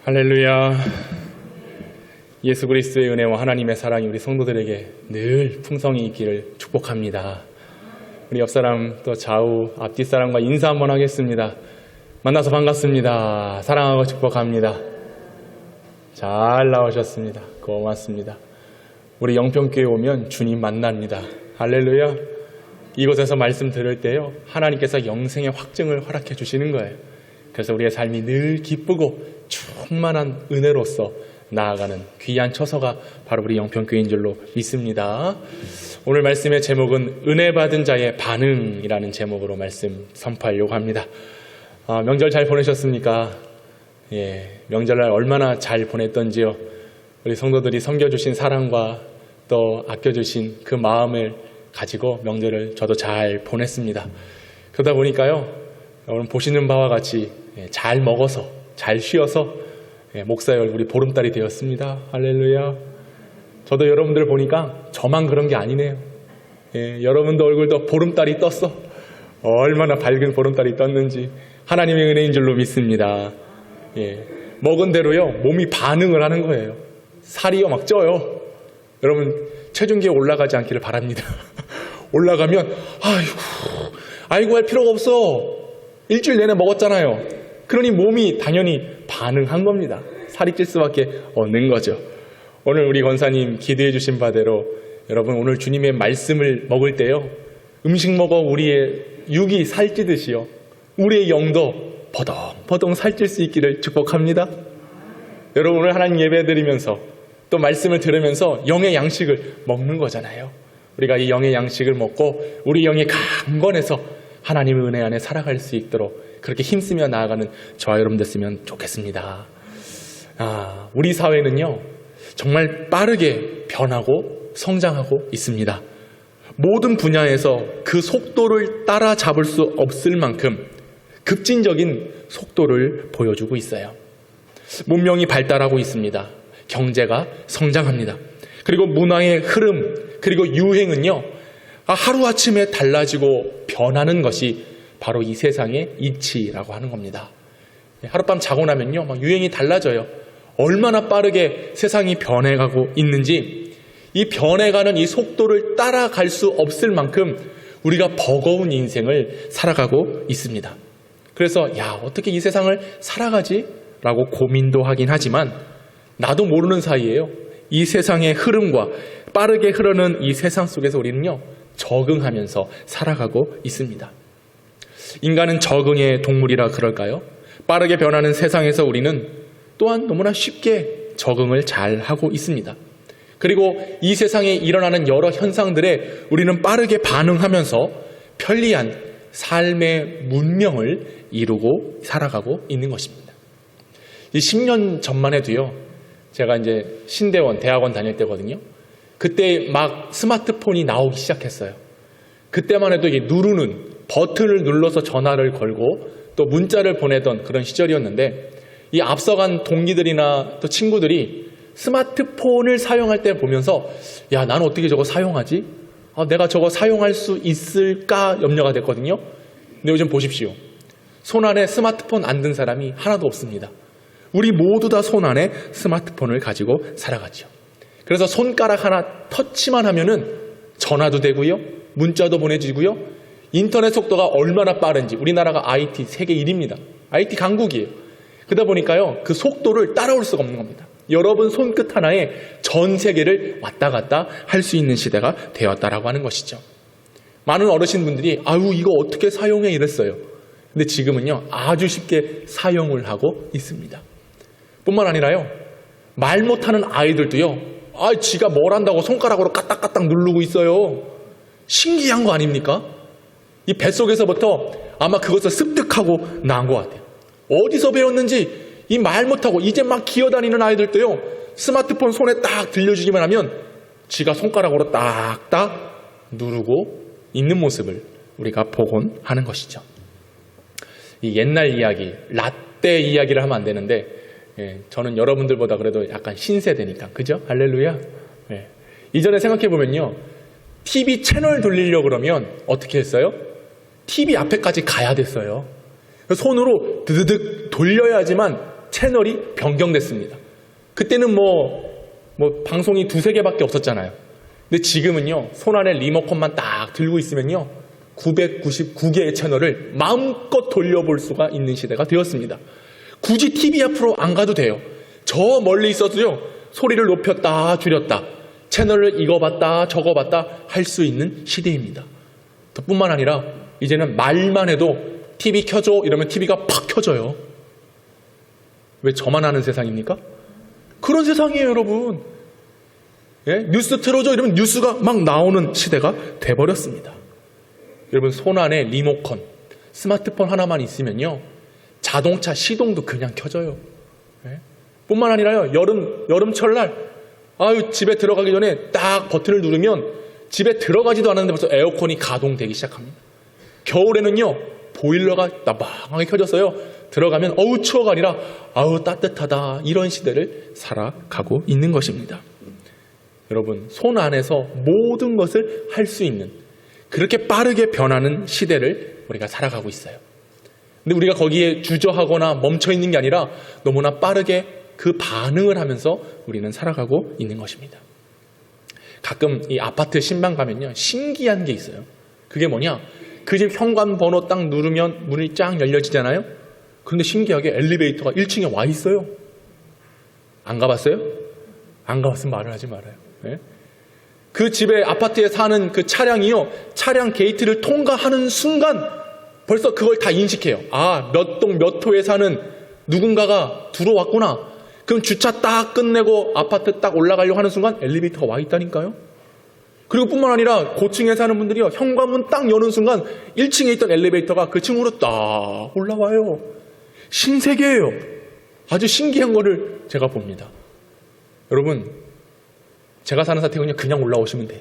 할렐루야. 예수 그리스도의 은혜와 하나님의 사랑이 우리 성도들에게 늘 풍성히 있기를 축복합니다. 우리 옆사람 또 좌우 앞뒤 사람과 인사 한번 하겠습니다. 만나서 반갑습니다. 사랑하고 축복합니다. 잘 나오셨습니다. 고맙습니다. 우리 영평교회 오면 주님 만납니다. 할렐루야. 이곳에서 말씀 들을 때요, 하나님께서 영생의 확증을 허락해 주시는 거예요. 그래서 우리의 삶이 늘 기쁘고 충만한 은혜로서 나아가는 귀한 처소가 바로 우리 영평교회인 줄로 믿습니다. 오늘 말씀의 제목은 은혜 받은 자의 반응이라는 제목으로 말씀 선포하려고 합니다. 명절 잘 보내셨습니까? 명절날 얼마나 잘 보냈던지요. 우리 성도들이 섬겨주신 사랑과 또 아껴주신 그 마음을 가지고 명절을 저도 잘 보냈습니다. 그러다 보니까요, 오늘 보시는 바와 같이 잘 먹어서 잘 쉬어서 목사의 얼굴이 보름달이 되었습니다. 할렐루야. 저도 여러분들 보니까 저만 그런 게 아니네요. 여러분도 얼굴도 보름달이 떴어. 얼마나 밝은 보름달이 떴는지 하나님의 은혜인 줄로 믿습니다. 먹은 대로요, 몸이 반응을 하는 거예요. 살이요 막 쪄요. 여러분 체중계에 올라가지 않기를 바랍니다. 올라가면 아이고 할 필요가 없어. 일주일 내내 먹었잖아요. 그러니 몸이 당연히 반응한 겁니다. 살이 찔 수밖에 없는 거죠. 오늘 우리 권사님 기도해 주신 바대로 여러분 오늘 주님의 말씀을 먹을 때요, 음식 먹어 우리의 육이 살찌듯이요, 우리의 영도 버덩버덩 살찔 수 있기를 축복합니다. 여러분 오늘 하나님 예배 드리면서 또 말씀을 들으면서 영의 양식을 먹는 거잖아요. 우리가 이 영의 양식을 먹고 우리 영이 강건해서 하나님의 은혜 안에 살아갈 수 있도록 그렇게 힘쓰며 나아가는 저와 여러분 됐으면 좋겠습니다. 우리 사회는요, 정말 빠르게 변하고 성장하고 있습니다. 모든 분야에서 그 속도를 따라잡을 수 없을 만큼 급진적인 속도를 보여주고 있어요. 문명이 발달하고 있습니다. 경제가 성장합니다. 그리고 문화의 흐름, 그리고 유행은요, 하루아침에 달라지고 변하는 것이 바로 이 세상의 이치라고 하는 겁니다. 하룻밤 자고 나면요, 막 유행이 달라져요. 얼마나 빠르게 세상이 변해가고 있는지, 이 변해가는 이 속도를 따라갈 수 없을 만큼 우리가 버거운 인생을 살아가고 있습니다. 그래서 어떻게 이 세상을 살아가지? 라고 고민도 하긴 하지만 나도 모르는 사이에요, 이 세상의 흐름과 빠르게 흐르는 이 세상 속에서 우리는요, 적응하면서 살아가고 있습니다. 인간은 적응의 동물이라 그럴까요? 빠르게 변하는 세상에서 우리는 또한 너무나 쉽게 적응을 잘 하고 있습니다. 그리고 이 세상에 일어나는 여러 현상들에 우리는 빠르게 반응하면서 편리한 삶의 문명을 이루고 살아가고 있는 것입니다. 이 10년 전만 해도요, 제가 이제 신대원 대학원 다닐 때거든요. 그때 막 스마트폰이 나오기 시작했어요. 그때만 해도 이게 누르는 버튼을 눌러서 전화를 걸고 또 문자를 보내던 그런 시절이었는데, 이 앞서간 동기들이나 또 친구들이 스마트폰을 사용할 때 보면서 나는 어떻게 저거 사용하지? 내가 저거 사용할 수 있을까 염려가 됐거든요. 근데 요즘 보십시오. 손 안에 스마트폰 안 든 사람이 하나도 없습니다. 우리 모두 다 손 안에 스마트폰을 가지고 살아가죠. 그래서 손가락 하나 터치만 하면은 전화도 되고요, 문자도 보내지고요, 인터넷 속도가 얼마나 빠른지, 우리나라가 IT 세계 1위입니다. IT 강국이에요. 그러다 보니까요, 그 속도를 따라올 수가 없는 겁니다. 여러분 손끝 하나에 전 세계를 왔다 갔다 할 수 있는 시대가 되었다라고 하는 것이죠. 많은 어르신분들이 이거 어떻게 사용해 이랬어요. 근데 지금은요, 아주 쉽게 사용을 하고 있습니다. 뿐만 아니라요, 말 못하는 아이들도요, 지가 뭘 한다고 손가락으로 까딱까딱 누르고 있어요. 신기한 거 아닙니까? 이 뱃속에서부터 아마 그것을 습득하고 나온 것 같아요. 어디서 배웠는지 이 말 못하고 이제 막 기어다니는 아이들도요, 스마트폰 손에 딱 들려주기만 하면 지가 손가락으로 딱딱 누르고 있는 모습을 우리가 보곤 하는 것이죠. 이 옛날 이야기, 라떼 이야기를 하면 안 되는데, 저는 여러분들보다 그래도 약간 신세대니까, 그죠? 할렐루야. 이전에 생각해보면요, TV 채널 돌리려고 그러면 어떻게 했어요? TV 앞에까지 가야 됐어요. 손으로 드드득 돌려야지만 채널이 변경됐습니다. 그때는 방송이 두세 개밖에 없었잖아요. 근데 지금은요, 손 안에 리모컨만 딱 들고 있으면요, 999개의 채널을 마음껏 돌려볼 수가 있는 시대가 되었습니다. 굳이 TV 앞으로 안 가도 돼요. 저 멀리 있어도요, 소리를 높였다 줄였다, 채널을 이거 봤다 저거 봤다 할 수 있는 시대입니다. 뿐만 아니라 이제는 말만 해도 TV 켜줘 이러면 TV가 팍 켜져요. 왜 저만 아는 세상입니까? 그런 세상이에요, 여러분. 예? 뉴스 틀어줘 이러면 뉴스가 막 나오는 시대가 돼버렸습니다. 여러분, 손 안에 리모컨, 스마트폰 하나만 있으면요, 자동차 시동도 그냥 켜져요. 예? 뿐만 아니라요, 여름철날, 집에 들어가기 전에 딱 버튼을 누르면 집에 들어가지도 않았는데 벌써 에어컨이 가동되기 시작합니다. 겨울에는요, 보일러가 나방하게 켜졌어요. 들어가면 어우 추워가 아니라 아우 따뜻하다, 이런 시대를 살아가고 있는 것입니다. 여러분, 손 안에서 모든 것을 할 수 있는, 그렇게 빠르게 변하는 시대를 우리가 살아가고 있어요. 근데 우리가 거기에 주저하거나 멈춰 있는 게 아니라 너무나 빠르게 그 반응을 하면서 우리는 살아가고 있는 것입니다. 가끔 이 아파트 신방 가면요, 신기한 게 있어요. 그게 뭐냐? 그 집 현관 번호 딱 누르면 문이 쫙 열려지잖아요. 그런데 신기하게 엘리베이터가 1층에 와 있어요. 안 가봤어요? 안 가봤으면 말을 하지 말아요. 네? 그 집에, 아파트에 사는 그 차량이요, 차량 게이트를 통과하는 순간 벌써 그걸 다 인식해요. 몇 동 몇 호에 사는 누군가가 들어왔구나. 그럼 주차 딱 끝내고 아파트 딱 올라가려고 하는 순간 엘리베이터가 와 있다니까요. 그리고 뿐만 아니라 고층에 사는 분들이요, 현관문 딱 여는 순간 1층에 있던 엘리베이터가 그 층으로 딱 올라와요. 신세계예요. 아주 신기한 거를 제가 봅니다. 여러분, 제가 사는 사택은요, 그냥 올라오시면 돼요.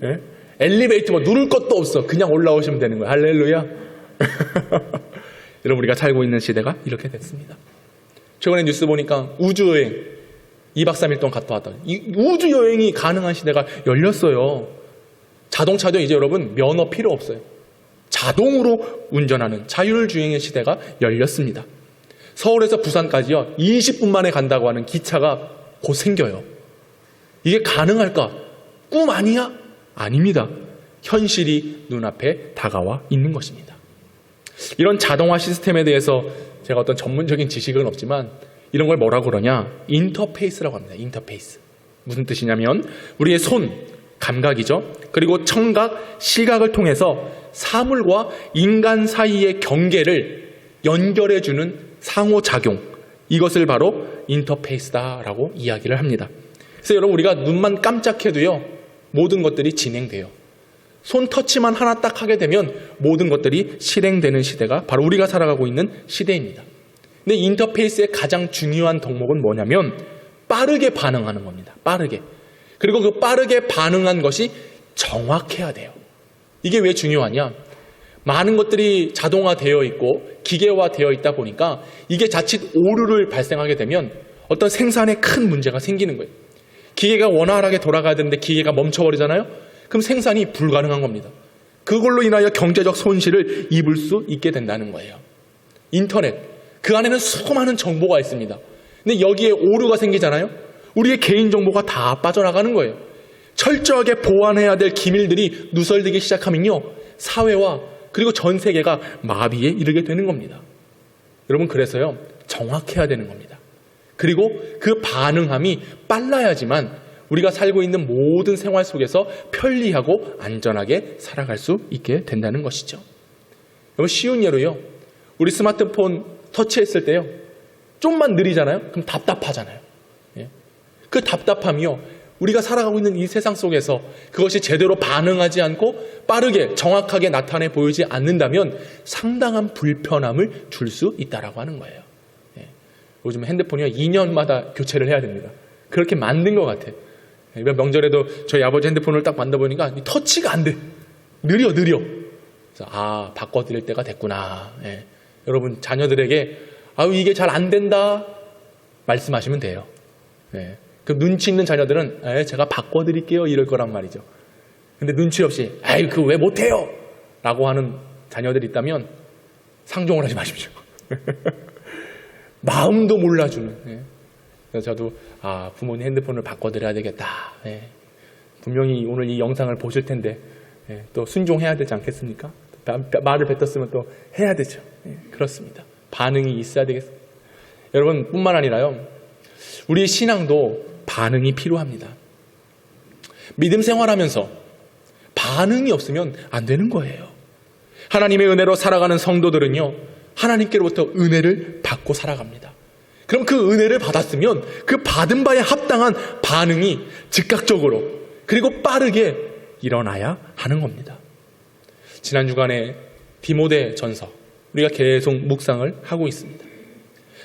예? 엘리베이터 누를 것도 없어. 그냥 올라오시면 되는 거예요. 할렐루야. 여러분, 우리가 살고 있는 시대가 이렇게 됐습니다. 최근에 뉴스 보니까 우주여행 2박 3일 동안 갔다 왔다. 이 우주여행이 가능한 시대가 열렸어요. 자동차도 이제 여러분 면허 필요 없어요. 자동으로 운전하는 자율주행의 시대가 열렸습니다. 서울에서 부산까지요, 20분 만에 간다고 하는 기차가 곧 생겨요. 이게 가능할까? 꿈 아니야? 아닙니다. 현실이 눈앞에 다가와 있는 것입니다. 이런 자동화 시스템에 대해서 제가 어떤 전문적인 지식은 없지만 이런 걸 뭐라고 그러냐? 인터페이스라고 합니다. 인터페이스. 무슨 뜻이냐면 우리의 손, 감각이죠. 그리고 청각, 시각을 통해서 사물과 인간 사이의 경계를 연결해주는 상호작용, 이것을 바로 인터페이스다라고 이야기를 합니다. 그래서 여러분, 우리가 눈만 깜짝해도요, 모든 것들이 진행돼요. 손 터치만 하나 딱 하게 되면 모든 것들이 실행되는 시대가 바로 우리가 살아가고 있는 시대입니다. 근데 인터페이스의 가장 중요한 덕목은 뭐냐면 빠르게 반응하는 겁니다. 빠르게. 그리고 그 빠르게 반응한 것이 정확해야 돼요. 이게 왜 중요하냐? 많은 것들이 자동화되어 있고 기계화되어 있다 보니까 이게 자칫 오류를 발생하게 되면 어떤 생산에 큰 문제가 생기는 거예요. 기계가 원활하게 돌아가야 되는데 기계가 멈춰버리잖아요? 그럼 생산이 불가능한 겁니다. 그걸로 인하여 경제적 손실을 입을 수 있게 된다는 거예요. 인터넷, 그 안에는 수많은 정보가 있습니다. 근데 여기에 오류가 생기잖아요? 우리의 개인정보가 다 빠져나가는 거예요. 철저하게 보완해야 될 기밀들이 누설되기 시작하면요, 사회와 그리고 전 세계가 마비에 이르게 되는 겁니다. 여러분, 그래서요, 정확해야 되는 겁니다. 그리고 그 반응함이 빨라야지만 우리가 살고 있는 모든 생활 속에서 편리하고 안전하게 살아갈 수 있게 된다는 것이죠. 여러분, 쉬운 예로요, 우리 스마트폰 터치했을 때요, 좀만 느리잖아요? 그럼 답답하잖아요. 예? 그 답답함이요, 우리가 살아가고 있는 이 세상 속에서 그것이 제대로 반응하지 않고 빠르게 정확하게 나타내 보이지 않는다면 상당한 불편함을 줄 수 있다라고 하는 거예요. 예. 요즘 핸드폰이요, 2년마다 교체를 해야 됩니다. 그렇게 만든 것 같아요. 이번 명절에도 저희 아버지 핸드폰을 딱 만져보니까 터치가 안 돼. 느려. 그래서 바꿔드릴 때가 됐구나. 예. 여러분, 자녀들에게 이게 잘 안 된다 말씀하시면 돼요. 예. 그 눈치 있는 자녀들은 제가 바꿔드릴게요 이럴 거란 말이죠. 근데 눈치 없이 그거 왜 못해요? 라고 하는 자녀들이 있다면 상종을 하지 마십시오. 마음도 몰라주는. 그래서 저도 부모님 핸드폰을 바꿔드려야 되겠다. 분명히 오늘 이 영상을 보실 텐데 또 순종해야 되지 않겠습니까? 말을 뱉었으면 또 해야 되죠. 그렇습니다. 반응이 있어야 되겠습니다. 여러분 뿐만 아니라요, 우리의 신앙도 반응이 필요합니다. 믿음 생활하면서 반응이 없으면 안 되는 거예요. 하나님의 은혜로 살아가는 성도들은요, 하나님께로부터 은혜를 받고 살아갑니다. 그럼 그 은혜를 받았으면 그 받은 바에 합당한 반응이 즉각적으로 그리고 빠르게 일어나야 하는 겁니다. 지난 주간에 디모데 전서 우리가 계속 묵상을 하고 있습니다.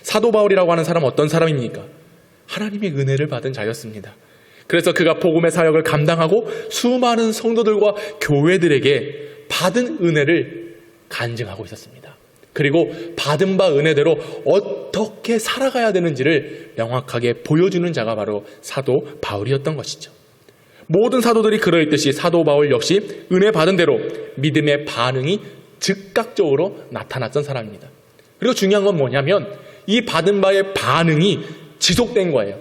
사도 바울이라고 하는 사람은 어떤 사람입니까? 하나님의 은혜를 받은 자였습니다. 그래서 그가 복음의 사역을 감당하고 수많은 성도들과 교회들에게 받은 은혜를 간증하고 있었습니다. 그리고 받은 바 은혜대로 어떻게 살아가야 되는지를 명확하게 보여주는 자가 바로 사도 바울이었던 것이죠. 모든 사도들이 그러했듯이 사도 바울 역시 은혜 받은 대로 믿음의 반응이 즉각적으로 나타났던 사람입니다. 그리고 중요한 건 뭐냐면 이 받은 바의 반응이 지속된 거예요.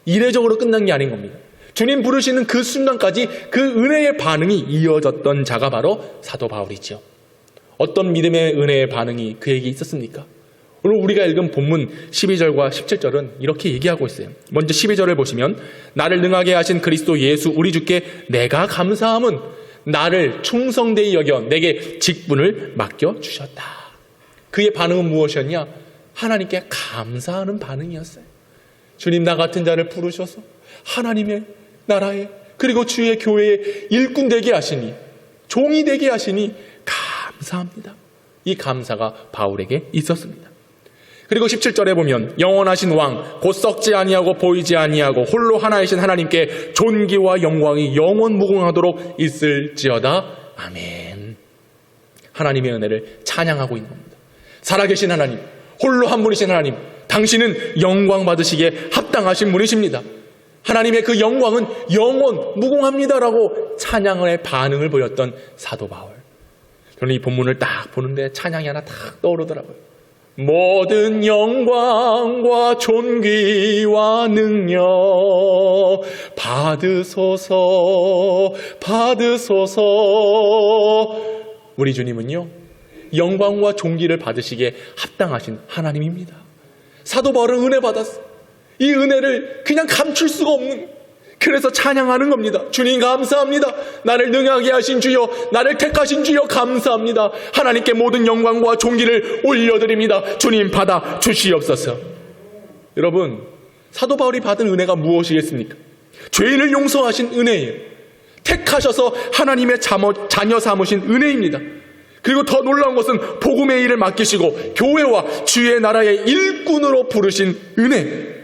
이례적으로 끝난 게 아닌 겁니다. 주님 부르시는 그 순간까지 그 은혜의 반응이 이어졌던 자가 바로 사도 바울이죠. 어떤 믿음의 은혜의 반응이 그에게 있었습니까? 오늘 우리가 읽은 본문 12절과 17절은 이렇게 얘기하고 있어요. 먼저 12절을 보시면 나를 능하게 하신 그리스도 예수 우리 주께 내가 감사함은 나를 충성되이 여겨 내게 직분을 맡겨주셨다. 그의 반응은 무엇이었냐? 하나님께 감사하는 반응이었어요. 주님 나 같은 자를 부르셔서 하나님의 나라에 그리고 주의 교회에 일꾼 되게 하시니 종이 되게 하시니 감사합니다. 이 감사가 바울에게 있었습니다. 그리고 17절에 보면 영원하신 왕 곧 썩지 아니하고 보이지 아니하고 홀로 하나이신 하나님께 존귀와 영광이 영원 무궁하도록 있을지어다. 아멘. 하나님의 은혜를 찬양하고 있는 겁니다. 살아계신 하나님, 홀로 한 분이신 하나님, 당신은 영광 받으시기에 합당하신 분이십니다. 하나님의 그 영광은 영원 무궁합니다라고 찬양의 반응을 보였던 사도 바울. 저는 이 본문을 딱 보는데 찬양이 하나 딱 떠오르더라고요. 모든 영광과 존귀와 능력 받으소서 받으소서. 우리 주님은요 영광과 존귀를 받으시기에 합당하신 하나님입니다. 사도 바울은 은혜 받았어. 이 은혜를 그냥 감출 수가 없는, 그래서 찬양하는 겁니다. 주님 감사합니다. 나를 능하게 하신 주여, 나를 택하신 주여 감사합니다. 하나님께 모든 영광과 존귀를 올려드립니다. 주님 받아 주시옵소서. 여러분, 사도 바울이 받은 은혜가 무엇이겠습니까? 죄인을 용서하신 은혜예요. 택하셔서 하나님의 자녀 삼으신 은혜입니다. 그리고 더 놀라운 것은 복음의 일을 맡기시고 교회와 주의 나라의 일꾼으로 부르신 은혜.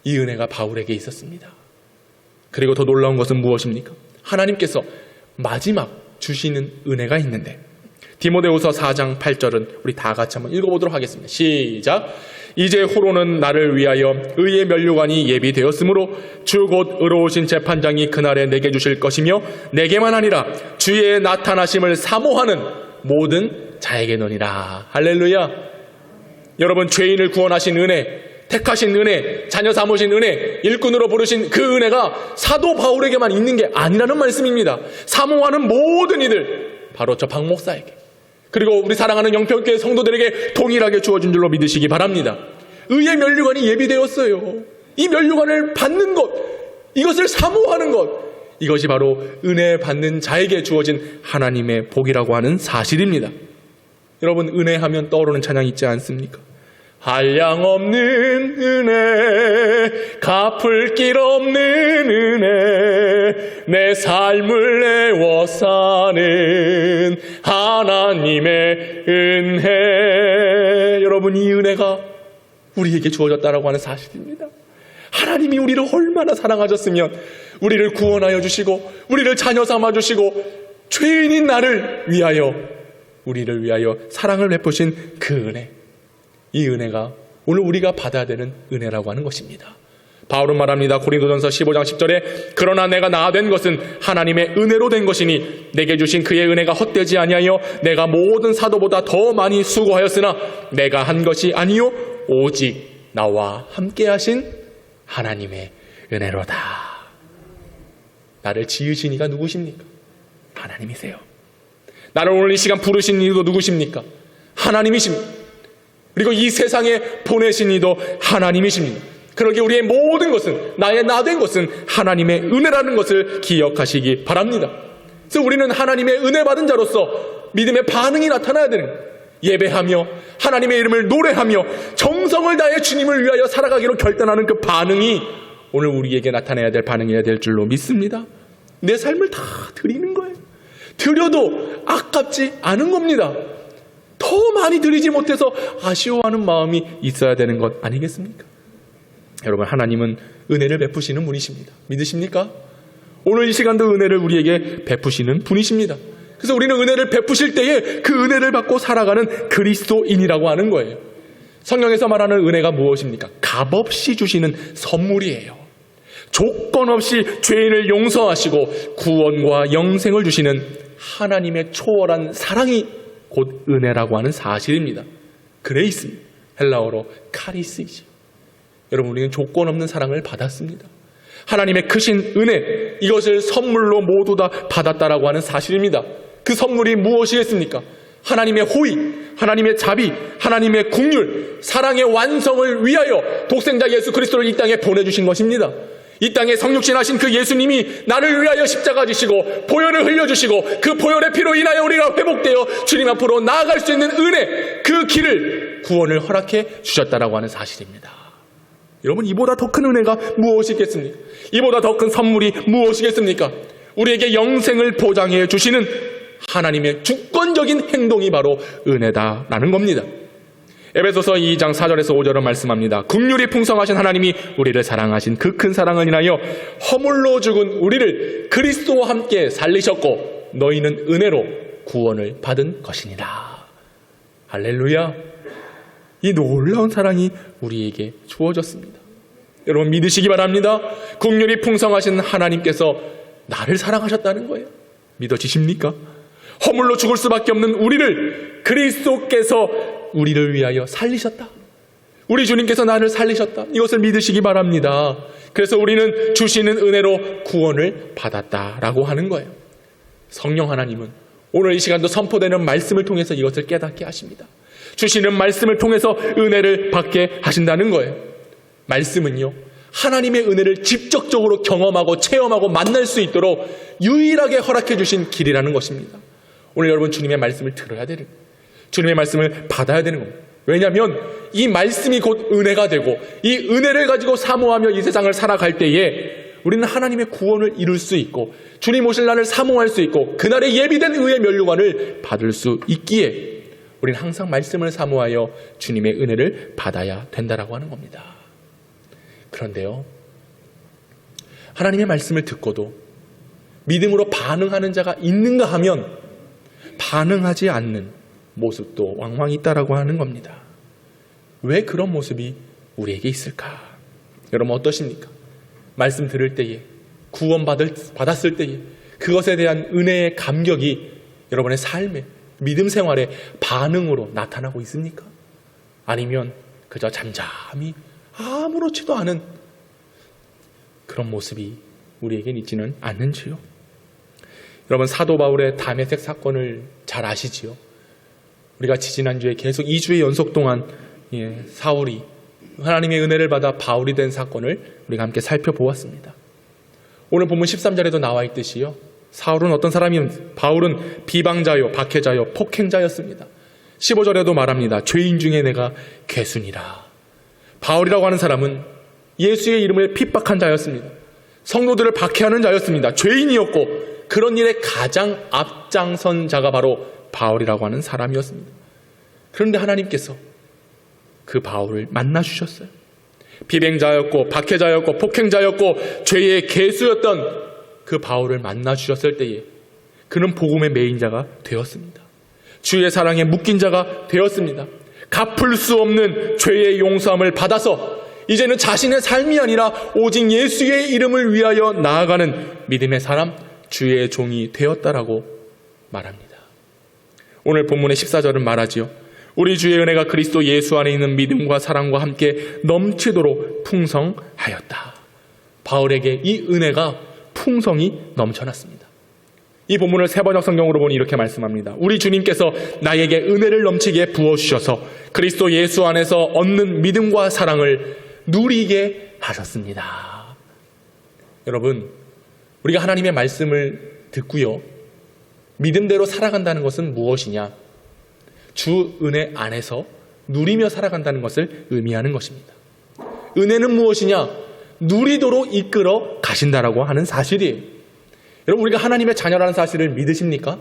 이 은혜가 바울에게 있었습니다. 그리고 더 놀라운 것은 무엇입니까? 하나님께서 마지막 주시는 은혜가 있는데 디모데후서 4장 8절은 우리 다 같이 한번 읽어보도록 하겠습니다. 시작. 이제 후로는 나를 위하여 의의 면류관이 예비되었으므로 주 곧 의로우신 재판장이 그날에 내게 주실 것이며 내게만 아니라 주의 나타나심을 사모하는 모든 자에게노니라. 할렐루야. 여러분, 죄인을 구원하신 은혜, 택하신 은혜, 자녀 삼으신 은혜, 일꾼으로 부르신 그 은혜가 사도 바울에게만 있는 게 아니라는 말씀입니다. 사모하는 모든 이들, 바로 저 박 목사에게, 그리고 우리 사랑하는 영평교회 성도들에게 동일하게 주어진 줄로 믿으시기 바랍니다. 의의 면류관이 예비되었어요. 이 면류관을 받는 것, 이것을 사모하는 것, 이것이 바로 은혜 받는 자에게 주어진 하나님의 복이라고 하는 사실입니다. 여러분, 은혜하면 떠오르는 찬양 있지 않습니까? 한량없는 은혜, 갚을 길 없는 은혜, 내 삶을 내워 사는 하나님의 은혜. 여러분, 이 은혜가 우리에게 주어졌다라고 하는 사실입니다. 하나님이 우리를 얼마나 사랑하셨으면 우리를 구원하여 주시고 우리를 자녀 삼아 주시고 죄인인 나를 위하여, 우리를 위하여 사랑을 베푸신 그 은혜, 이 은혜가 오늘 우리가 받아야 되는 은혜라고 하는 것입니다. 바울은 말합니다. 고린도전서 15장 10절에 그러나 내가 나아된 것은 하나님의 은혜로 된 것이니 내게 주신 그의 은혜가 헛되지 아니하여 내가 모든 사도보다 더 많이 수고하였으나 내가 한 것이 아니요 오직 나와 함께 하신 하나님의 은혜로다. 나를 지으신 이가 누구십니까? 하나님이세요. 나를 오늘 이 시간 부르신 이도 누구십니까? 하나님이십니다. 그리고 이 세상에 보내신 이도 하나님이십니다. 그러기에 우리의 모든 것은, 나의 나 된 것은 하나님의 은혜라는 것을 기억하시기 바랍니다. 그래서 우리는 하나님의 은혜 받은 자로서 믿음의 반응이 나타나야 되는 거예요. 예배하며 하나님의 이름을 노래하며 정성을 다해 주님을 위하여 살아가기로 결단하는 그 반응이 오늘 우리에게 나타나야 될 반응이어야 될 줄로 믿습니다. 내 삶을 다 드리는 거예요. 드려도 아깝지 않은 겁니다. 더 많이 드리지 못해서 아쉬워하는 마음이 있어야 되는 것 아니겠습니까? 여러분, 하나님은 은혜를 베푸시는 분이십니다. 믿으십니까? 오늘 이 시간도 은혜를 우리에게 베푸시는 분이십니다. 그래서 우리는 은혜를 베푸실 때에 그 은혜를 받고 살아가는 그리스도인이라고 하는 거예요. 성경에서 말하는 은혜가 무엇입니까? 값없이 주시는 선물이에요. 조건 없이 죄인을 용서하시고 구원과 영생을 주시는 하나님의 초월한 사랑이 곧 은혜라고 하는 사실입니다. 그레이스, 헬라어로 카리스이죠. 여러분, 우리는 조건 없는 사랑을 받았습니다. 하나님의 크신 은혜, 이것을 선물로 모두 다 받았다라고 하는 사실입니다. 그 선물이 무엇이겠습니까? 하나님의 호의, 하나님의 자비, 하나님의 긍휼, 사랑의 완성을 위하여 독생자 예수 그리스도를 이 땅에 보내주신 것입니다. 이 땅에 성육신하신 그 예수님이 나를 위하여 십자가 지시고 보혈을 흘려주시고 그 보혈의 피로 인하여 우리가 회복되어 주님 앞으로 나아갈 수 있는 은혜, 그 길을, 구원을 허락해 주셨다라고 하는 사실입니다. 여러분, 이보다 더 큰 은혜가 무엇이겠습니까? 이보다 더 큰 선물이 무엇이겠습니까? 우리에게 영생을 보장해 주시는 하나님의 주권적인 행동이 바로 은혜다라는 겁니다. 에베소서 2장 4절에서 5절은 말씀합니다. 긍휼이 풍성하신 하나님이 우리를 사랑하신 그 큰 사랑을 인하여 허물로 죽은 우리를 그리스도와 함께 살리셨고 너희는 은혜로 구원을 받은 것이니라. 할렐루야. 이 놀라운 사랑이 우리에게 주어졌습니다. 여러분, 믿으시기 바랍니다. 긍휼이 풍성하신 하나님께서 나를 사랑하셨다는 거예요. 믿어지십니까? 허물로 죽을 수밖에 없는 우리를 그리스도께서 우리를 위하여 살리셨다. 우리 주님께서 나를 살리셨다. 이것을 믿으시기 바랍니다. 그래서 우리는 주시는 은혜로 구원을 받았다라고 하는 거예요. 성령 하나님은 오늘 이 시간도 선포되는 말씀을 통해서 이것을 깨닫게 하십니다. 주시는 말씀을 통해서 은혜를 받게 하신다는 거예요. 말씀은요, 하나님의 은혜를 직접적으로 경험하고 체험하고 만날 수 있도록 유일하게 허락해 주신 길이라는 것입니다. 오늘 여러분, 주님의 말씀을 들어야 되는 거예요. 주님의 말씀을 받아야 되는 겁니다. 왜냐하면 이 말씀이 곧 은혜가 되고 이 은혜를 가지고 사모하며 이 세상을 살아갈 때에 우리는 하나님의 구원을 이룰 수 있고 주님 오실 날을 사모할 수 있고 그날의 예비된 의의 면류관을 받을 수 있기에 우리는 항상 말씀을 사모하여 주님의 은혜를 받아야 된다라고 하는 겁니다. 그런데요, 하나님의 말씀을 듣고도 믿음으로 반응하는 자가 있는가 하면 반응하지 않는 모습도 왕왕 있다라고 하는 겁니다. 왜 그런 모습이 우리에게 있을까? 여러분, 어떠십니까? 말씀 들을 때에, 구원받았을 때에 그것에 대한 은혜의 감격이 여러분의 삶에, 믿음 생활의 반응으로 나타나고 있습니까? 아니면 그저 잠잠히 아무렇지도 않은 그런 모습이 우리에겐 있지는 않는지요? 여러분, 사도 바울의 다메섹 사건을 잘 아시지요? 우리가 지지난주에 계속 2주의 연속 동안 사울이 하나님의 은혜를 받아 바울이 된 사건을 우리가 함께 살펴보았습니다. 오늘 본문 13절에도 나와 있듯이요, 사울은 어떤 사람이었는지, 바울은 비방자요, 박해자요, 폭행자였습니다. 15절에도 말합니다. 죄인 중에 내가 괴순이라. 바울이라고 하는 사람은 예수의 이름을 핍박한 자였습니다. 성도들을 박해하는 자였습니다. 죄인이었고 그런 일에 가장 앞장선 자가 바로 바울이라고 하는 사람이었습니다. 그런데 하나님께서 그 바울을 만나주셨어요. 비방자였고 박해자였고 폭행자였고 죄의 괴수였던 그 바울을 만나주셨을 때에 그는 복음의 메인자가 되었습니다. 주의 사랑에 묶인 자가 되었습니다. 갚을 수 없는 죄의 용서함을 받아서 이제는 자신의 삶이 아니라 오직 예수의 이름을 위하여 나아가는 믿음의 사람, 주의 종이 되었다라고 말합니다. 오늘 본문의 14절은 말하지요. 우리 주의 은혜가 그리스도 예수 안에 있는 믿음과 사랑과 함께 넘치도록 풍성하였다. 바울에게 이 은혜가 풍성히 넘쳐났습니다. 이 본문을 세번역 성경으로 보니 이렇게 말씀합니다. 우리 주님께서 나에게 은혜를 넘치게 부어주셔서 그리스도 예수 안에서 얻는 믿음과 사랑을 누리게 하셨습니다. 여러분, 우리가 하나님의 말씀을 듣고요, 믿음대로 살아간다는 것은 무엇이냐? 주 은혜 안에서 누리며 살아간다는 것을 의미하는 것입니다. 은혜는 무엇이냐? 누리도록 이끌어 가신다라고 하는 사실이에요. 여러분, 우리가 하나님의 자녀라는 사실을 믿으십니까?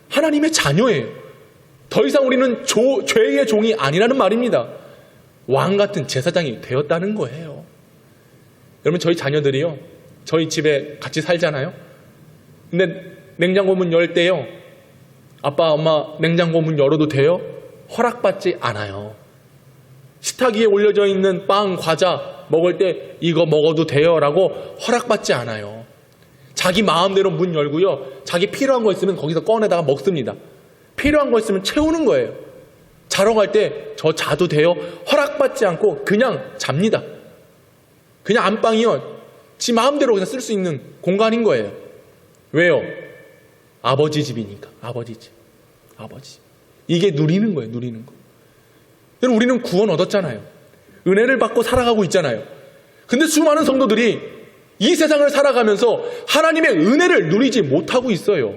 하나님의 자녀예요. 더 이상 우리는 죄의 종이 아니라는 말입니다. 왕 같은 제사장이 되었다는 거예요. 여러분, 저희 자녀들이요, 저희 집에 같이 살잖아요. 근데 냉장고 문 열 때요, 아빠, 엄마 냉장고 문 열어도 돼요? 허락받지 않아요. 식탁 위에 올려져 있는 빵, 과자 먹을 때 이거 먹어도 돼요? 라고 허락받지 않아요. 자기 마음대로 문 열고요, 자기 필요한 거 있으면 거기서 꺼내다가 먹습니다. 필요한 거 있으면 채우는 거예요. 자러 갈 때 저 자도 돼요? 허락받지 않고 그냥 잡니다. 그냥 안방이요, 지 마음대로 그냥 쓸 수 있는 공간인 거예요. 왜요? 아버지 집이니까. 아버지 집. 아버지 집. 이게 누리는 거예요. 누리는 거. 여러분, 우리는 구원 얻었잖아요. 은혜를 받고 살아가고 있잖아요. 근데 수많은 성도들이 이 세상을 살아가면서 하나님의 은혜를 누리지 못하고 있어요.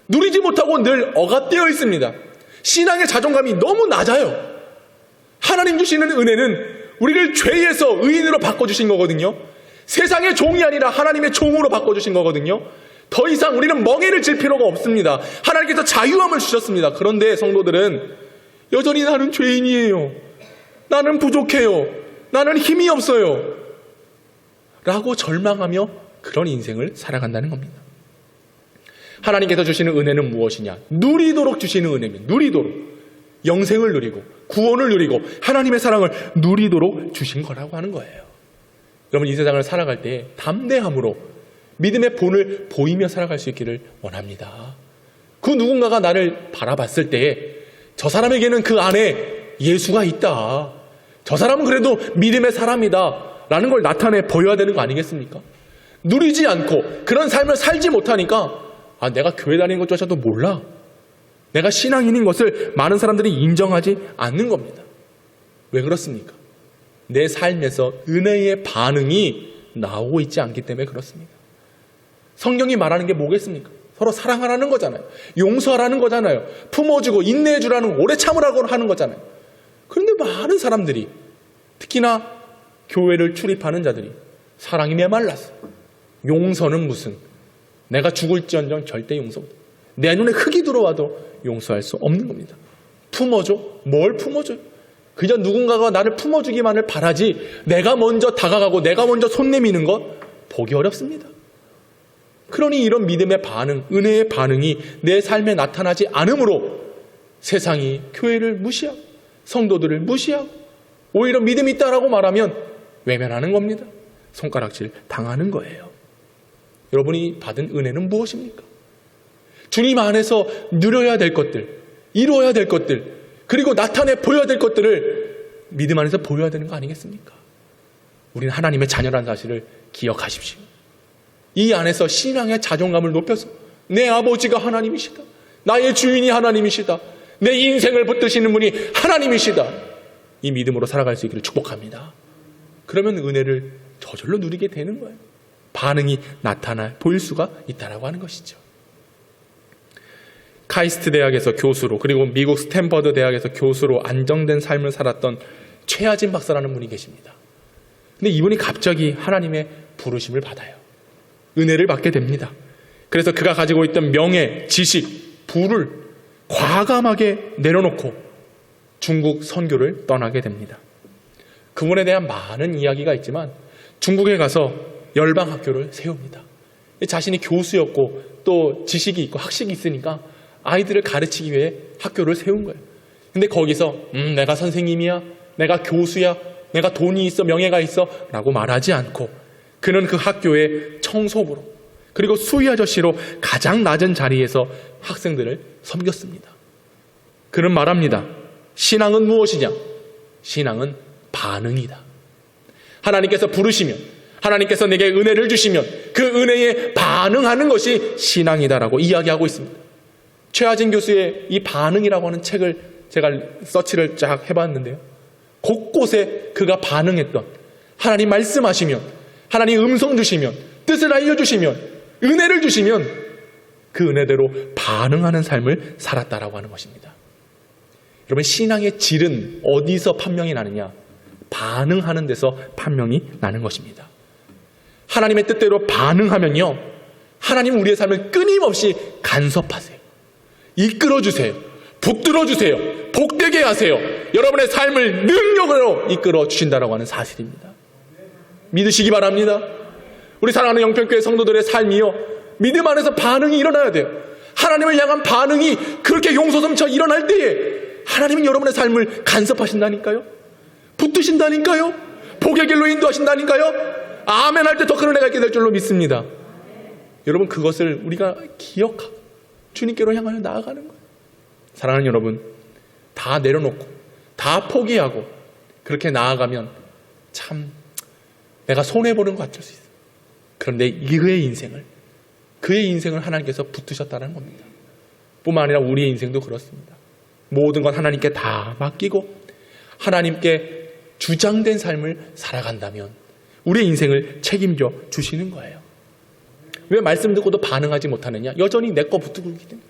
누리지 못하고 늘 억압되어 있습니다. 신앙의 자존감이 너무 낮아요. 하나님 주시는 은혜는 우리를 죄에서 의인으로 바꿔주신 거거든요. 세상의 종이 아니라 하나님의 종으로 바꿔주신 거거든요. 더 이상 우리는 멍에를 질 필요가 없습니다. 하나님께서 자유함을 주셨습니다. 그런데 성도들은 여전히 나는 죄인이에요, 나는 부족해요, 나는 힘이 없어요 라고 절망하며 그런 인생을 살아간다는 겁니다. 하나님께서 주시는 은혜는 무엇이냐? 누리도록 주시는 은혜입니다. 누리도록. 영생을 누리고 구원을 누리고 하나님의 사랑을 누리도록 주신 거라고 하는 거예요. 여러분, 이 세상을 살아갈 때 담대함으로 믿음의 본을 보이며 살아갈 수 있기를 원합니다. 그 누군가가 나를 바라봤을 때 저 사람에게는 그 안에 예수가 있다, 저 사람은 그래도 믿음의 사람이다 라는 걸 나타내 보여야 되는 거 아니겠습니까? 누리지 않고 그런 삶을 살지 못하니까 내가 교회 다니는 것조차도 몰라, 내가 신앙인인 것을 많은 사람들이 인정하지 않는 겁니다. 왜 그렇습니까? 내 삶에서 은혜의 반응이 나오고 있지 않기 때문에 그렇습니다. 성경이 말하는 게 뭐겠습니까? 서로 사랑하라는 거잖아요. 용서하라는 거잖아요. 품어주고 인내해주라는, 오래 참으라고 하는 거잖아요. 그런데 많은 사람들이, 특히나 교회를 출입하는 자들이 사랑이 메말랐어. 용서는 무슨, 내가 죽을지언정 절대 용서 못해. 내 눈에 흙이 들어와도 용서할 수 없는 겁니다. 품어줘? 뭘 품어줘요? 그저 누군가가 나를 품어주기만을 바라지 내가 먼저 다가가고 내가 먼저 손 내미는 것 보기 어렵습니다. 그러니 이런 믿음의 반응, 은혜의 반응이 내 삶에 나타나지 않으므로 세상이 교회를 무시하고 성도들을 무시하고 오히려 믿음이 있다라고 말하면 외면하는 겁니다. 손가락질 당하는 거예요. 여러분이 받은 은혜는 무엇입니까? 주님 안에서 누려야 될 것들, 이루어야 될 것들, 그리고 나타내 보여야 될 것들을 믿음 안에서 보여야 되는 거 아니겠습니까? 우리는 하나님의 자녀라는 사실을 기억하십시오. 이 안에서 신앙의 자존감을 높여서 내 아버지가 하나님이시다, 나의 주인이 하나님이시다, 내 인생을 붙드시는 분이 하나님이시다, 이 믿음으로 살아갈 수 있기를 축복합니다. 그러면 은혜를 저절로 누리게 되는 거예요. 반응이 나타나 보일 수가 있다라고 하는 것이죠. 카이스트 대학에서 교수로, 그리고 미국 스탠퍼드 대학에서 교수로 안정된 삶을 살았던 최하진 박사라는 분이 계십니다. 근데 이분이 갑자기 하나님의 부르심을 받아요. 은혜를 받게 됩니다. 그래서 그가 가지고 있던 명예, 지식, 부를 과감하게 내려놓고 중국 선교를 떠나게 됩니다. 그분에 대한 많은 이야기가 있지만 중국에 가서 열방학교를 세웁니다. 자신이 교수였고 또 지식이 있고 학식이 있으니까 아이들을 가르치기 위해 학교를 세운 거예요. 근데 거기서 내가 선생님이야, 내가 교수야, 내가 돈이 있어, 명예가 있어 라고 말하지 않고 그는 그 학교의 청소부로, 그리고 수위 아저씨로 가장 낮은 자리에서 학생들을 섬겼습니다. 그는 말합니다. 신앙은 무엇이냐? 신앙은 반응이다. 하나님께서 부르시면, 하나님께서 내게 은혜를 주시면 그 은혜에 반응하는 것이 신앙이다라고 이야기하고 있습니다. 최하진 교수의 이 반응이라고 하는 책을 제가 서치를 쫙 해봤는데요. 곳곳에 그가 반응했던, 하나님 말씀하시면, 하나님 음성 주시면, 뜻을 알려주시면, 은혜를 주시면 그 은혜대로 반응하는 삶을 살았다라고 하는 것입니다. 여러분, 신앙의 질은 어디서 판명이 나느냐? 반응하는 데서 판명이 나는 것입니다. 하나님의 뜻대로 반응하면요, 하나님 우리의 삶을 끊임없이 간섭하세요. 이끌어주세요. 붙들어주세요. 복되게 하세요. 여러분의 삶을 능력으로 이끌어 주신다라고 하는 사실입니다. 믿으시기 바랍니다. 우리 사랑하는 영평교회 성도들의 삶이요, 믿음 안에서 반응이 일어나야 돼요. 하나님을 향한 반응이 그렇게 용솟음쳐 일어날 때에 하나님은 여러분의 삶을 간섭하신다니까요. 붙드신다니까요. 복의 길로 인도하신다니까요. 아멘 할 때 더 큰 은혜가 있게 될 줄로 믿습니다. 여러분, 그것을 우리가 기억하고 주님께로 향하여 나아가는 거예요. 사랑하는 여러분, 다 내려놓고 다 포기하고 그렇게 나아가면 참 내가 손해보는 것 같을 수 있어요. 그런데 그의 인생을 하나님께서 붙드셨다는 겁니다. 뿐만 아니라 우리의 인생도 그렇습니다. 모든 건 하나님께 다 맡기고 하나님께 주장된 삶을 살아간다면 우리의 인생을 책임져 주시는 거예요. 왜 말씀 듣고도 반응하지 못하느냐? 여전히 내 거 붙들고 있기 때문에,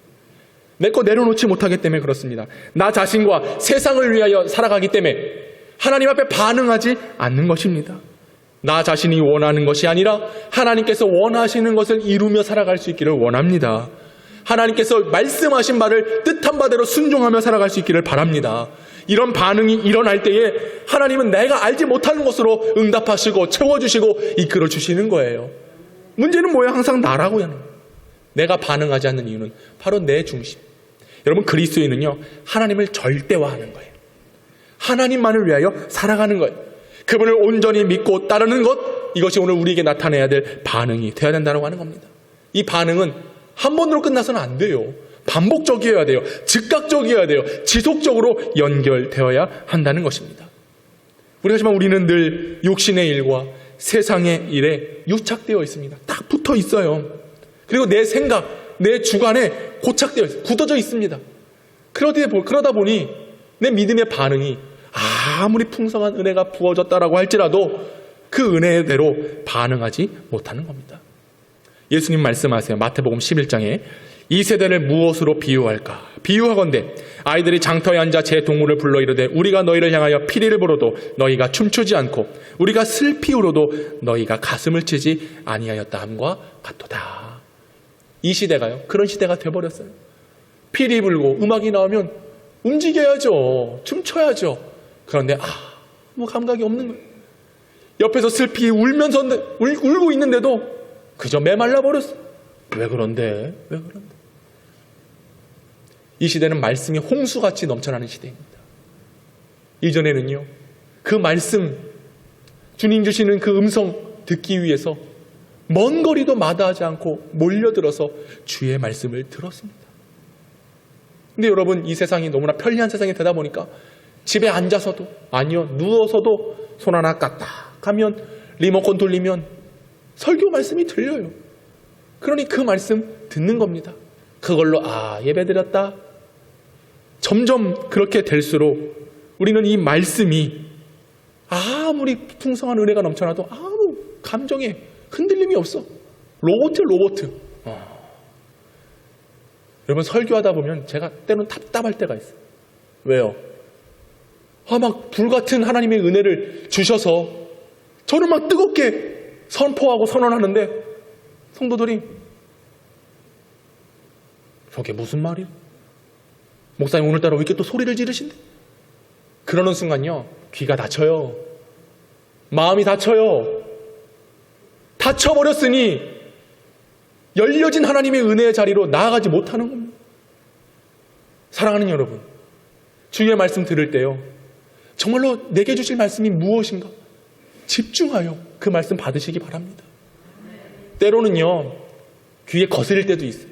내 거 내려놓지 못하기 때문에 그렇습니다. 나 자신과 세상을 위하여 살아가기 때문에 하나님 앞에 반응하지 않는 것입니다. 나 자신이 원하는 것이 아니라 하나님께서 원하시는 것을 이루며 살아갈 수 있기를 원합니다. 하나님께서 말씀하신 바를 뜻한 바대로 순종하며 살아갈 수 있기를 바랍니다. 이런 반응이 일어날 때에 하나님은 내가 알지 못하는 것으로 응답하시고 채워주시고 이끌어 주시는 거예요. 문제는 뭐예요? 항상 나라고 하는 거예요. 내가 반응하지 않는 이유는 바로 내 중심. 여러분, 그리스도인은요, 하나님을 절대화하는 거예요. 하나님만을 위하여 살아가는 거예요. 그분을 온전히 믿고 따르는 것, 이것이 오늘 우리에게 나타내야 될 반응이 되어야 된다고 하는 겁니다. 이 반응은 한 번으로 끝나서는 안 돼요. 반복적이어야 돼요. 즉각적이어야 돼요. 지속적으로 연결되어야 한다는 것입니다. 하지만 우리는 늘 육신의 일과 세상의 일에 유착되어 있습니다. 딱 붙어 있어요. 그리고 내 생각, 내 주관에 고착되어 있어요. 굳어져 있습니다. 그러다 보니 내 믿음의 반응이 아무리 풍성한 은혜가 부어졌다라고 할지라도 그 은혜대로 반응하지 못하는 겁니다. 예수님 말씀하세요. 마태복음 11장에 이 세대를 무엇으로 비유할까? 비유하건대 아이들이 장터에 앉아 제 동물을 불러 이르되 우리가 너희를 향하여 피리를 불어도 너희가 춤추지 않고 우리가 슬피 울어도 너희가 가슴을 치지 아니하였다 함과 같도다. 이 시대가요, 그런 시대가 돼버렸어요. 피리 불고 음악이 나오면 움직여야죠. 춤춰야죠. 그런데 아무 감각이 없는 거예요. 옆에서 슬피 울면서 울고 있는데도 그저 메말라 버렸어. 왜 그런데? 이 시대는 말씀이 홍수같이 넘쳐나는 시대입니다. 이전에는요, 그 말씀, 주님 주시는 그 음성 듣기 위해서 먼 거리도 마다하지 않고 몰려들어서 주의 말씀을 들었습니다. 근데 여러분, 이 세상이 너무나 편리한 세상이 되다 보니까 집에 앉아서도, 아니요, 누워서도 손 하나 까딱 하면 리모컨 돌리면 설교 말씀이 들려요. 그러니 그 말씀 듣는 겁니다. 그걸로 예배드렸다. 점점 그렇게 될수록 우리는 이 말씀이 아무리 풍성한 은혜가 넘쳐나도 아무 감정에 흔들림이 없어. 로봇. 여러분, 설교하다 보면 제가 때로는 답답할 때가 있어요. 왜요? 막 불같은 하나님의 은혜를 주셔서 저는 막 뜨겁게 선포하고 선언하는데 성도들이 저게 무슨 말이야? 목사님 오늘따라 왜 이렇게 또 소리를 지르신대? 그러는 순간요, 귀가 닫혀요. 마음이 닫혀요. 닫혀버렸으니 열려진 하나님의 은혜의 자리로 나아가지 못하는 겁니다. 사랑하는 여러분, 주의 말씀 들을 때요, 정말로 내게 주실 말씀이 무엇인가 집중하여 그 말씀 받으시기 바랍니다. 때로는요, 귀에 거슬릴 때도 있어요.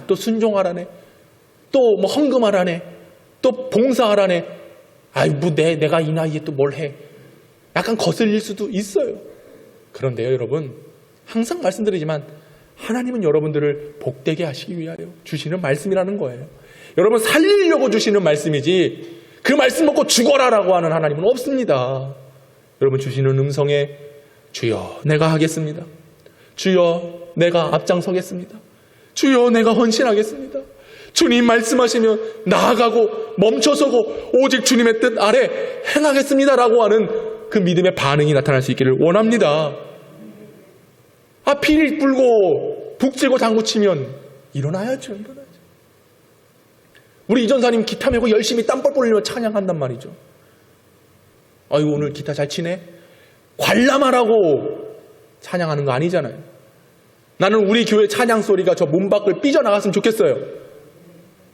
또 순종하라네, 또 뭐 헌금하라네, 또 봉사하라네. 아이, 뭐 내가 이 나이에 또 뭘 해. 약간 거슬릴 수도 있어요. 그런데요, 여러분, 항상 말씀드리지만 하나님은 여러분들을 복되게 하시기 위하여 주시는 말씀이라는 거예요. 여러분 살리려고 주시는 말씀이지 그 말씀 먹고 죽어라라고 하는 하나님은 없습니다. 여러분 주시는 음성에 주여 내가 하겠습니다. 주여 내가 앞장서겠습니다. 주여 내가 헌신하겠습니다. 주님 말씀하시면 나아가고 멈춰서고 오직 주님의 뜻 아래 행하겠습니다라고 하는 그 믿음의 반응이 나타날 수 있기를 원합니다. 피리 불고 북질고 당구치면 일어나야죠. 우리 이전사님 기타 메고 열심히 땀뻘 흘리며 찬양한단 말이죠. 아이고 오늘 기타 잘 치네. 관람하라고 찬양하는 거 아니잖아요. 나는 우리 교회 찬양 소리가 저 문 밖을 삐져나갔으면 좋겠어요.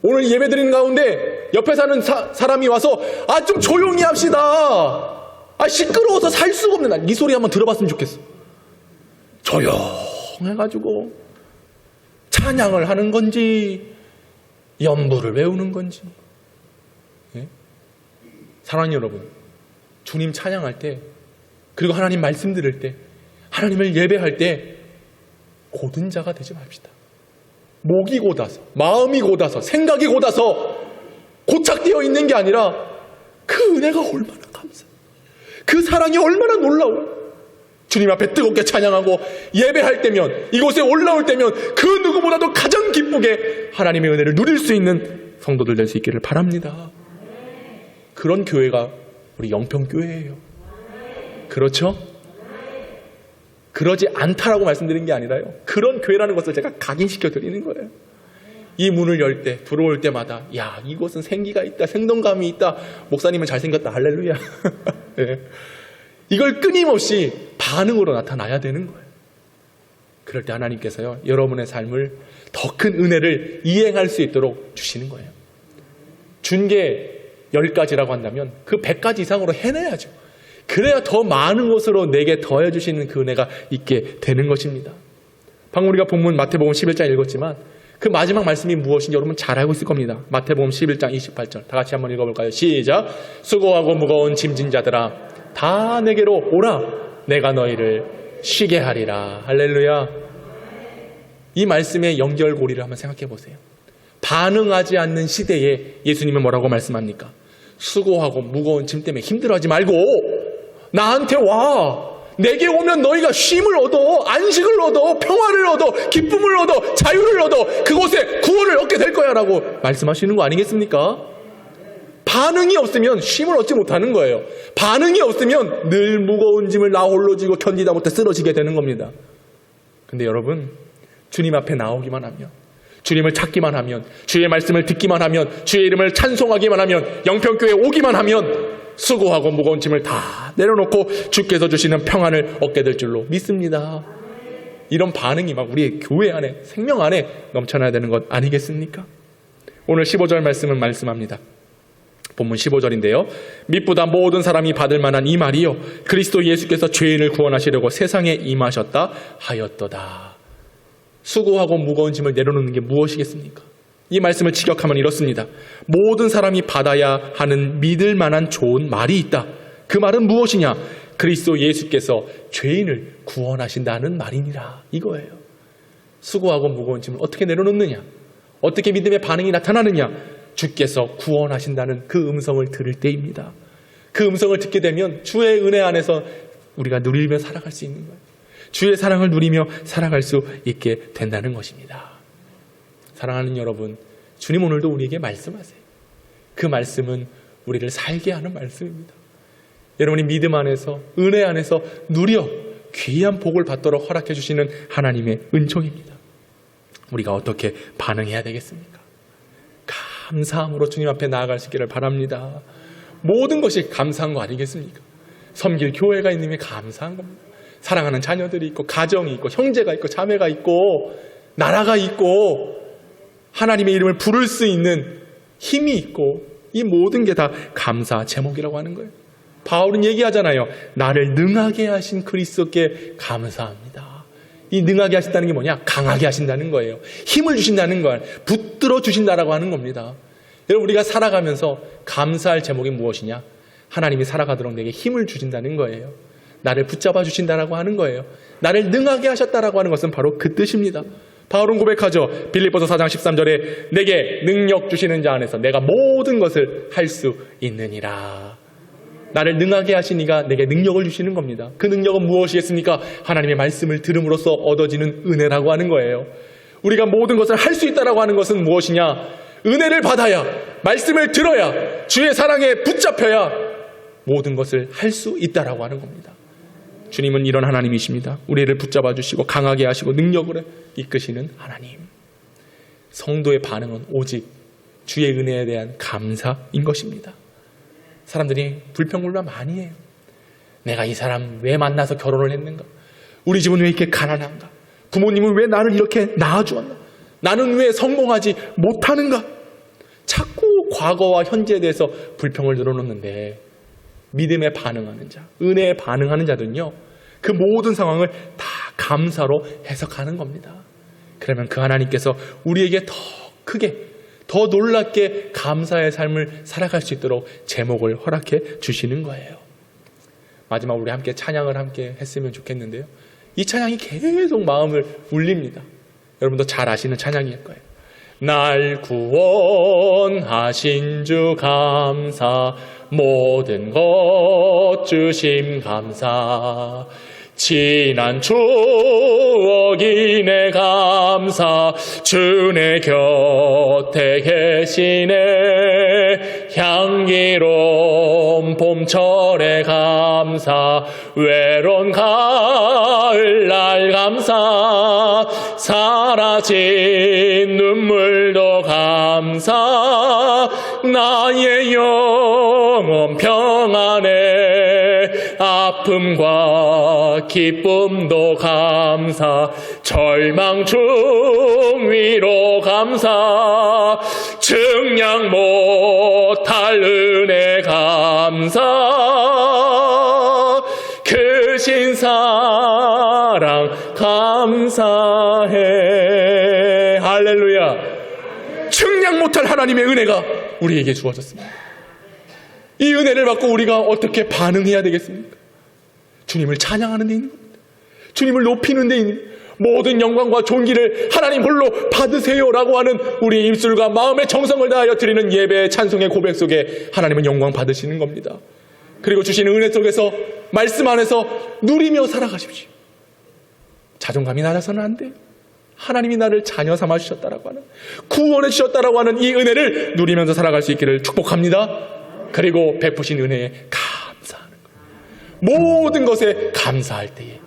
오늘 예배 드리는 가운데 옆에 사는 사람이 와서 좀 조용히 합시다. 시끄러워서 살 수가 없네. 난 이 소리 한번 들어봤으면 좋겠어. 조용해가지고 찬양을 하는 건지 연부를 외우는 건지. 예? 사랑하는 여러분, 주님 찬양할 때 그리고 하나님 말씀 들을 때 하나님을 예배할 때 고든 자가 되지 맙시다. 목이 곧아서 마음이 곧아서 생각이 곧아서 고착되어 있는 게 아니라 그 은혜가 얼마나 감사해요. 그 사랑이 얼마나 놀라워요. 주님 앞에 뜨겁게 찬양하고 예배할 때면 이곳에 올라올 때면 그 누구보다도 가장 기쁘게 하나님의 은혜를 누릴 수 있는 성도들 될 수 있기를 바랍니다. 그런 교회가 우리 영평교회예요. 그렇죠? 그러지 않다라고 말씀드린 게 아니라요. 그런 교회라는 것을 제가 각인시켜 드리는 거예요. 이 문을 열 때 들어올 때마다 야 이곳은 생기가 있다. 생동감이 있다. 목사님은 잘생겼다. 할렐루야. 네. 이걸 끊임없이 반응으로 나타나야 되는 거예요. 그럴 때 하나님께서요 여러분의 삶을 더 큰 은혜를 이행할 수 있도록 주시는 거예요. 준 게 10가지라고 한다면 그 100가지 이상으로 해내야죠. 그래야 더 많은 것으로 내게 더해 주시는 그 은혜가 있게 되는 것입니다. 방금 우리가 본문 마태복음 11장 읽었지만 그 마지막 말씀이 무엇인지 여러분 잘 알고 있을 겁니다. 마태복음 11장 28절 다 같이 한번 읽어볼까요? 시작. 수고하고 무거운 짐진 자들아 다 내게로 오라. 내가 너희를 쉬게 하리라. 할렐루야. 이 말씀의 연결고리를 한번 생각해 보세요. 반응하지 않는 시대에 예수님은 뭐라고 말씀합니까? 수고하고 무거운 짐 때문에 힘들어하지 말고 나한테 와. 내게 오면 너희가 쉼을 얻어, 안식을 얻어, 평화를 얻어, 기쁨을 얻어, 자유를 얻어, 그곳에 구원을 얻게 될 거야 라고 말씀하시는 거 아니겠습니까? 반응이 없으면 쉼을 얻지 못하는 거예요. 반응이 없으면 늘 무거운 짐을 나 홀로 지고 견디다 못해 쓰러지게 되는 겁니다. 근데 여러분, 주님 앞에 나오기만 하면, 주님을 찾기만 하면, 주의 말씀을 듣기만 하면, 주의 이름을 찬송하기만 하면, 영평교회에 오기만 하면 수고하고 무거운 짐을 다 내려놓고 주께서 주시는 평안을 얻게 될 줄로 믿습니다. 이런 반응이 막 우리의 교회 안에, 생명 안에 넘쳐나야 되는 것 아니겠습니까? 오늘 15절 말씀은 말씀합니다. 본문 15절인데요. mit보다 모든 사람이 받을 만한 이 말이요 그리스도 예수께서 죄인을 구원하시려고 세상에 임하셨다 하였도다. 수고하고 무거운 짐을 내려놓는 게 무엇이겠습니까? 이 말씀을 직역하면 이렇습니다. 모든 사람이 받아야 하는 믿을 만한 좋은 말이 있다. 그 말은 무엇이냐? 그리스도 예수께서 죄인을 구원하신다는 말이니라. 이거예요. 수고하고 무거운 짐을 어떻게 내려놓느냐? 어떻게 믿음의 반응이 나타나느냐? 주께서 구원하신다는 그 음성을 들을 때입니다. 그 음성을 듣게 되면 주의 은혜 안에서 우리가 누리며 살아갈 수 있는 거예요. 주의 사랑을 누리며 살아갈 수 있게 된다는 것입니다. 사랑하는 여러분, 주님 오늘도 우리에게 말씀하세요. 그 말씀은 우리를 살게 하는 말씀입니다. 여러분이 믿음 안에서, 은혜 안에서 누려 귀한 복을 받도록 허락해 주시는 하나님의 은총입니다. 우리가 어떻게 반응해야 되겠습니까? 감사함으로 주님 앞에 나아갈 수 있기를 바랍니다. 모든 것이 감사한 거 아니겠습니까? 섬길 교회가 있는 게 감사한 겁니다. 사랑하는 자녀들이 있고 가정이 있고 형제가 있고 자매가 있고 나라가 있고 하나님의 이름을 부를 수 있는 힘이 있고 이 모든 게 다 감사 제목이라고 하는 거예요. 바울은 얘기하잖아요. 나를 능하게 하신 그리스도께 감사합니다. 이 능하게 하신다는 게 뭐냐? 강하게 하신다는 거예요. 힘을 주신다는 걸 붙들어 주신다라고 하는 겁니다. 여러분, 우리가 살아가면서 감사할 제목이 무엇이냐? 하나님이 살아가도록 내게 힘을 주신다는 거예요. 나를 붙잡아 주신다라고 하는 거예요. 나를 능하게 하셨다라고 하는 것은 바로 그 뜻입니다. 바울은 고백하죠. 빌립보서 4장 13절에 내게 능력 주시는 자 안에서 내가 모든 것을 할 수 있느니라. 나를 능하게 하신 이가 내게 능력을 주시는 겁니다. 그 능력은 무엇이겠습니까? 하나님의 말씀을 들음으로써 얻어지는 은혜라고 하는 거예요. 우리가 모든 것을 할 수 있다라고 하는 것은 무엇이냐? 은혜를 받아야, 말씀을 들어야, 주의 사랑에 붙잡혀야 모든 것을 할 수 있다라고 하는 겁니다. 주님은 이런 하나님이십니다. 우리를 붙잡아 주시고 강하게 하시고 능력으로 이끄시는 하나님. 성도의 반응은 오직 주의 은혜에 대한 감사인 것입니다. 사람들이 불평불만 많이 해요. 내가 이 사람 왜 만나서 결혼을 했는가? 우리 집은 왜 이렇게 가난한가? 부모님은 왜 나를 이렇게 낳아주었나? 나는 왜 성공하지 못하는가? 자꾸 과거와 현재에 대해서 불평을 늘어놓는데, 믿음에 반응하는 자, 은혜에 반응하는 자들은요, 그 모든 상황을 다 감사로 해석하는 겁니다. 그러면 그 하나님께서 우리에게 더 크게, 더 놀랍게 감사의 삶을 살아갈 수 있도록 제목을 허락해 주시는 거예요. 마지막 우리 함께 찬양을 함께 했으면 좋겠는데요. 이 찬양이 계속 마음을 울립니다. 여러분도 잘 아시는 찬양일 거예요. 날 구원하신 주 감사, 모든 것 주심 감사, 지난 추억이 내 감사, 주 내 곁에 계시네, 향기로운 봄철의 감사, 외로운 가을날 감사, 사라진 눈물도 감사, 나의 영혼 평안해, 아픔과 기쁨도 감사, 절망 중 위로 감사, 증량 못할 은혜 감사, 크신 사랑 감사해. 할렐루야. 측량 못할 하나님의 은혜가 우리에게 주어졌습니다. 이 은혜를 받고 우리가 어떻게 반응해야 되겠습니까? 주님을 찬양하는 데 있는 겁니다. 주님을 높이는 데 있는, 모든 영광과 존귀를 하나님 홀로 받으세요라고 하는 우리 입술과 마음의 정성을 다하여 드리는 예배의 찬송의 고백 속에 하나님은 영광 받으시는 겁니다. 그리고 주시는 은혜 속에서, 말씀 안에서 누리며 살아가십시오. 자존감이 낮아서는 안 돼요. 하나님이 나를 자녀 삼아 주셨다라고 하는, 구원해 주셨다라고 하는 이 은혜를 누리면서 살아갈 수 있기를 축복합니다. 그리고 베푸신 은혜에 감사하는 거예요. 모든 것에 감사할 때에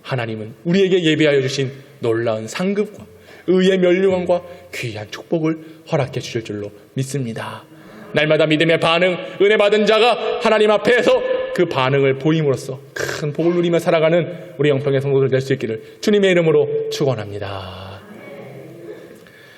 하나님은 우리에게 예비하여 주신 놀라운 상급과 의의 면류관과 귀한 축복을 허락해 주실 줄로 믿습니다. 날마다 믿음의 반응, 은혜 받은 자가 하나님 앞에서 그 반응을 보임으로써 큰 복을 누리며 살아가는 우리 영평의 성도들 될 수 있기를 주님의 이름으로 축원합니다.